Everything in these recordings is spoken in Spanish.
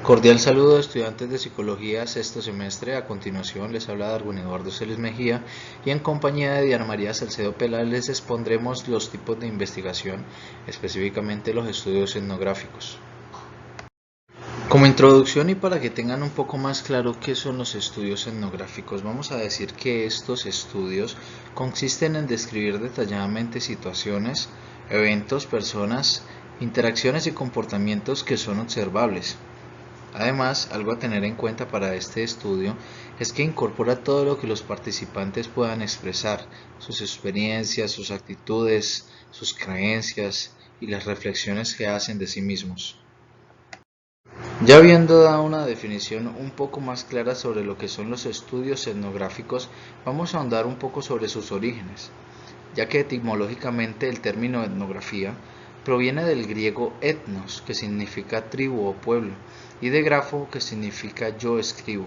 Cordial saludo, estudiantes de Psicología sexto semestre. A continuación les habla Darwin Eduardo Celis Mejía y en compañía de Diana María Salcedo Peláez les expondremos los tipos de investigación, específicamente los estudios etnográficos. Como introducción y para que tengan un poco más claro qué son los estudios etnográficos, vamos a decir que estos estudios consisten en describir detalladamente situaciones, eventos, personas, interacciones y comportamientos que son observables. Además, algo a tener en cuenta para este estudio es que incorpora todo lo que los participantes puedan expresar, sus experiencias, sus actitudes, sus creencias y las reflexiones que hacen de sí mismos. Ya habiendo dado una definición un poco más clara sobre lo que son los estudios etnográficos, vamos a ahondar un poco sobre sus orígenes, ya que etimológicamente el término etnografía proviene del griego etnos, que significa tribu o pueblo, y de grafo, que significa yo escribo,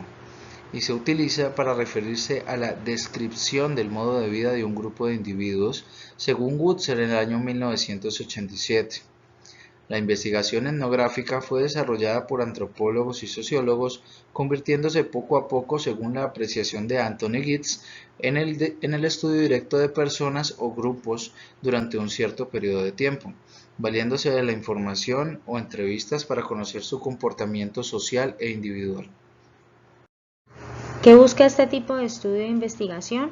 y se utiliza para referirse a la descripción del modo de vida de un grupo de individuos, según Wurtzel en el año 1987. La investigación etnográfica fue desarrollada por antropólogos y sociólogos, convirtiéndose poco a poco, según la apreciación de Anthony Giddens, en el estudio directo de personas o grupos durante un cierto periodo de tiempo, valiéndose de la información o entrevistas para conocer su comportamiento social e individual. ¿Qué busca este tipo de estudio de investigación?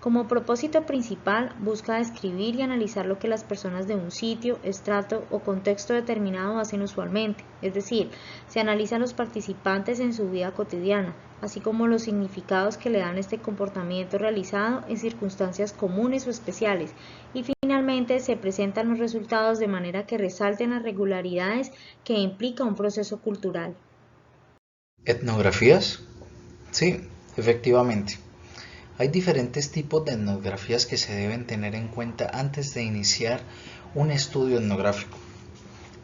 Como propósito principal, busca describir y analizar lo que las personas de un sitio, estrato o contexto determinado hacen usualmente, es decir, se analiza a los participantes en su vida cotidiana, así como los significados que le dan este comportamiento realizado en circunstancias comunes o especiales, y finalmente se presentan los resultados de manera que resalten las regularidades que implica un proceso cultural. ¿Etnografías? Sí, efectivamente. Hay diferentes tipos de etnografías que se deben tener en cuenta antes de iniciar un estudio etnográfico.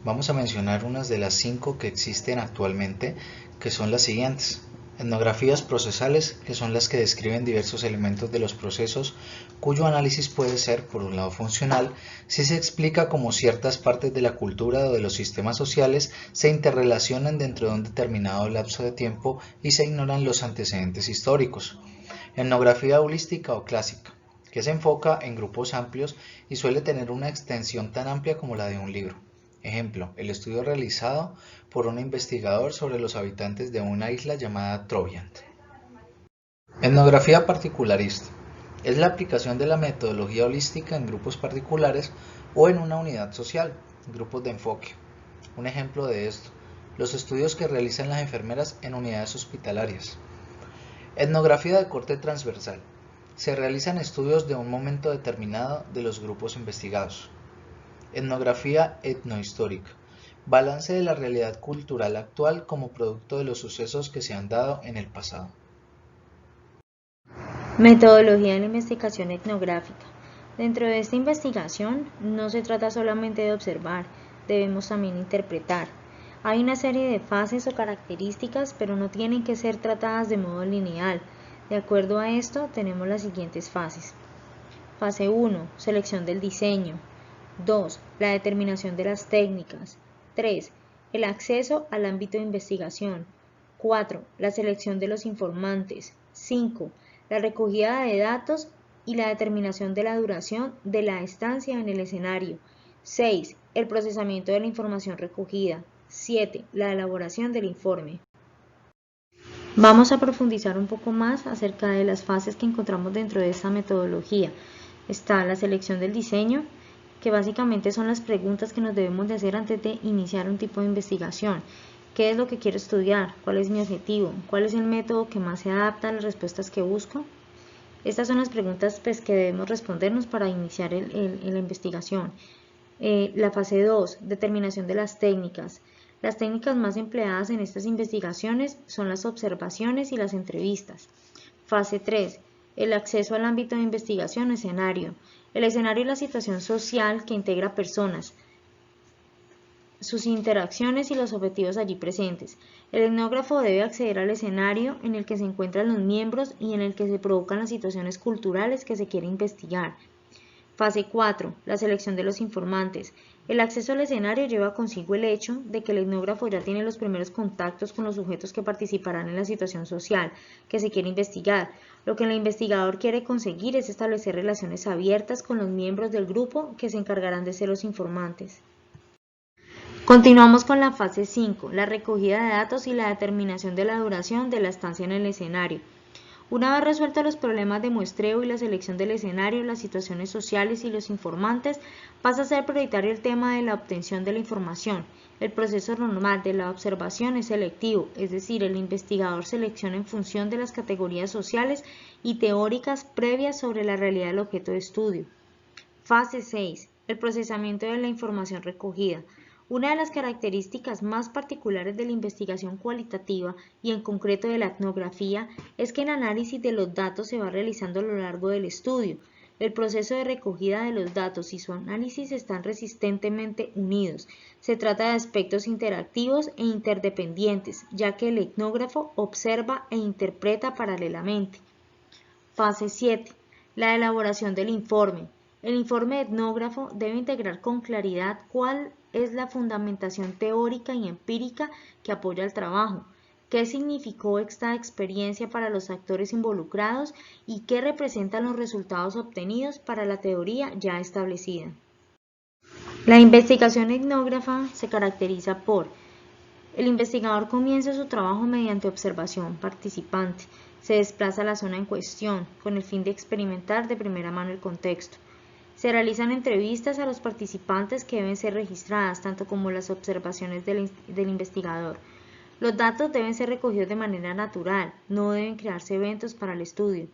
Vamos a mencionar unas de las 5 que existen actualmente, que son las siguientes. Etnografías procesales, que son las que describen diversos elementos de los procesos, cuyo análisis puede ser, por un lado, funcional, si se explica cómo ciertas partes de la cultura o de los sistemas sociales se interrelacionan dentro de un determinado lapso de tiempo y se ignoran los antecedentes históricos. Etnografía holística o clásica, que se enfoca en grupos amplios y suele tener una extensión tan amplia como la de un libro. Ejemplo, el estudio realizado por un investigador sobre los habitantes de una isla llamada Troviant. Etnografía particularista. Es la aplicación de la metodología holística en grupos particulares o en una unidad social, grupos de enfoque. Un ejemplo de esto, los estudios que realizan las enfermeras en unidades hospitalarias. Etnografía de corte transversal. Se realizan estudios de un momento determinado de los grupos investigados. Etnografía etnohistórica. Balance de la realidad cultural actual como producto de los sucesos que se han dado en el pasado. Metodología de la investigación etnográfica. Dentro de esta investigación no se trata solamente de observar, debemos también interpretar. Hay una serie de fases o características, pero no tienen que ser tratadas de modo lineal. De acuerdo a esto, tenemos las siguientes fases. Fase 1. Selección del diseño. 2. La determinación de las técnicas. 3. El acceso al ámbito de investigación. 4. La selección de los informantes. 5. La recogida de datos y la determinación de la duración de la estancia en el escenario. 6. El procesamiento de la información recogida. 7. La elaboración del informe. Vamos a profundizar un poco más acerca de las fases que encontramos dentro de esta metodología. Está la selección del diseño, que básicamente son las preguntas que nos debemos de hacer antes de iniciar un tipo de investigación. ¿Qué es lo que quiero estudiar? ¿Cuál es mi objetivo? ¿Cuál es el método que más se adapta a las respuestas que busco? Estas son las preguntas que debemos respondernos para iniciar la investigación. La fase 2, determinación de las técnicas. Las técnicas más empleadas en estas investigaciones son las observaciones y las entrevistas. Fase 3, el acceso al ámbito de investigación escenario. El escenario es la situación social que integra personas, sus interacciones y los objetivos allí presentes. El etnógrafo debe acceder al escenario en el que se encuentran los miembros y en el que se provocan las situaciones culturales que se quiere investigar. Fase 4. La selección de los informantes. El acceso al escenario lleva consigo el hecho de que el etnógrafo ya tiene los primeros contactos con los sujetos que participarán en la situación social que se quiere investigar. Lo que el investigador quiere conseguir es establecer relaciones abiertas con los miembros del grupo que se encargarán de ser los informantes. Continuamos con la fase 5, la recogida de datos y la determinación de la duración de la estancia en el escenario. Una vez resueltos los problemas de muestreo y la selección del escenario, las situaciones sociales y los informantes, pasa a ser prioritario el tema de la obtención de la información. El proceso normal de la observación es selectivo, es decir, el investigador selecciona en función de las categorías sociales y teóricas previas sobre la realidad del objeto de estudio. Fase 6. El procesamiento de la información recogida. Una de las características más particulares de la investigación cualitativa y en concreto de la etnografía es que el análisis de los datos se va realizando a lo largo del estudio. El proceso de recogida de los datos y su análisis están resistentemente unidos. Se trata de aspectos interactivos e interdependientes, ya que el etnógrafo observa e interpreta paralelamente. Fase 7. La elaboración del informe. El informe etnógrafo debe integrar con claridad cuál es la fundamentación teórica y empírica que apoya el trabajo, qué significó esta experiencia para los actores involucrados y qué representan los resultados obtenidos para la teoría ya establecida. La investigación etnógrafa se caracteriza por: el investigador comienza su trabajo mediante observación participante. Se desplaza a la zona en cuestión con el fin de experimentar de primera mano el contexto. Se realizan entrevistas a los participantes que deben ser registradas, tanto como las observaciones del investigador. Los datos deben ser recogidos de manera natural, no deben crearse eventos para el estudio.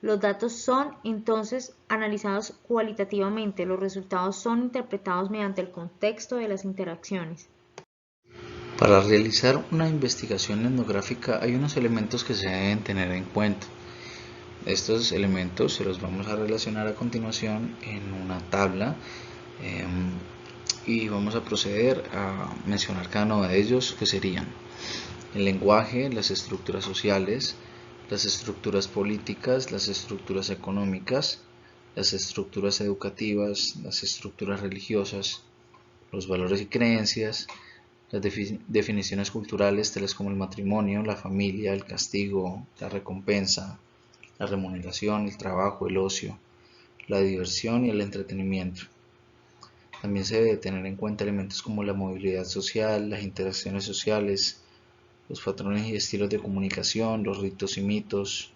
Los datos son entonces analizados cualitativamente, los resultados son interpretados mediante el contexto de las interacciones. Para realizar una investigación etnográfica hay unos elementos que se deben tener en cuenta. Estos elementos se los vamos a relacionar a continuación en una tabla y vamos a proceder a mencionar cada uno de ellos, que serían el lenguaje, las estructuras sociales, las estructuras políticas, las estructuras económicas, las estructuras educativas, las estructuras religiosas, los valores y creencias, las definiciones culturales tales como el matrimonio, la familia, el castigo, la recompensa, la remuneración, el trabajo, el ocio, la diversión y el entretenimiento. También se debe tener en cuenta elementos como la movilidad social, las interacciones sociales, los patrones y estilos de comunicación, los ritos y mitos,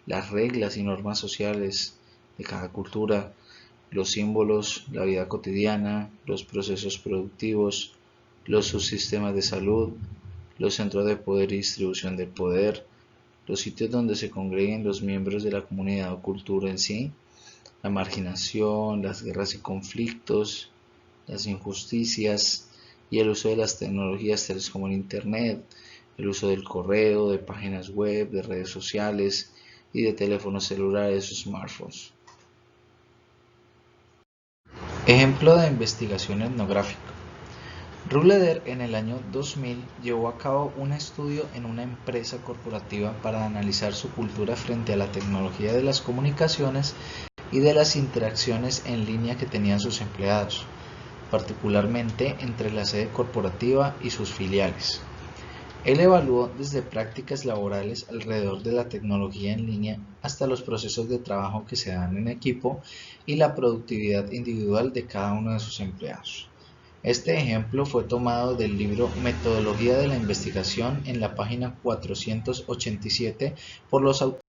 las reglas y normas sociales de cada cultura, los símbolos, la vida cotidiana, los procesos productivos, los subsistemas de salud, los centros de poder y distribución del poder, los sitios donde se congreguen los miembros de la comunidad o cultura en sí, la marginación, las guerras y conflictos, las injusticias y el uso de las tecnologías tales como el Internet, el uso del correo, de páginas web, de redes sociales y de teléfonos celulares o smartphones. Ejemplo de investigación etnográfica. Rohleder en el año 2000 llevó a cabo un estudio en una empresa corporativa para analizar su cultura frente a la tecnología de las comunicaciones y de las interacciones en línea que tenían sus empleados, particularmente entre la sede corporativa y sus filiales. Él evaluó desde prácticas laborales alrededor de la tecnología en línea hasta los procesos de trabajo que se dan en equipo y la productividad individual de cada uno de sus empleados. Este ejemplo fue tomado del libro Metodología de la Investigación en la página 487 por los autores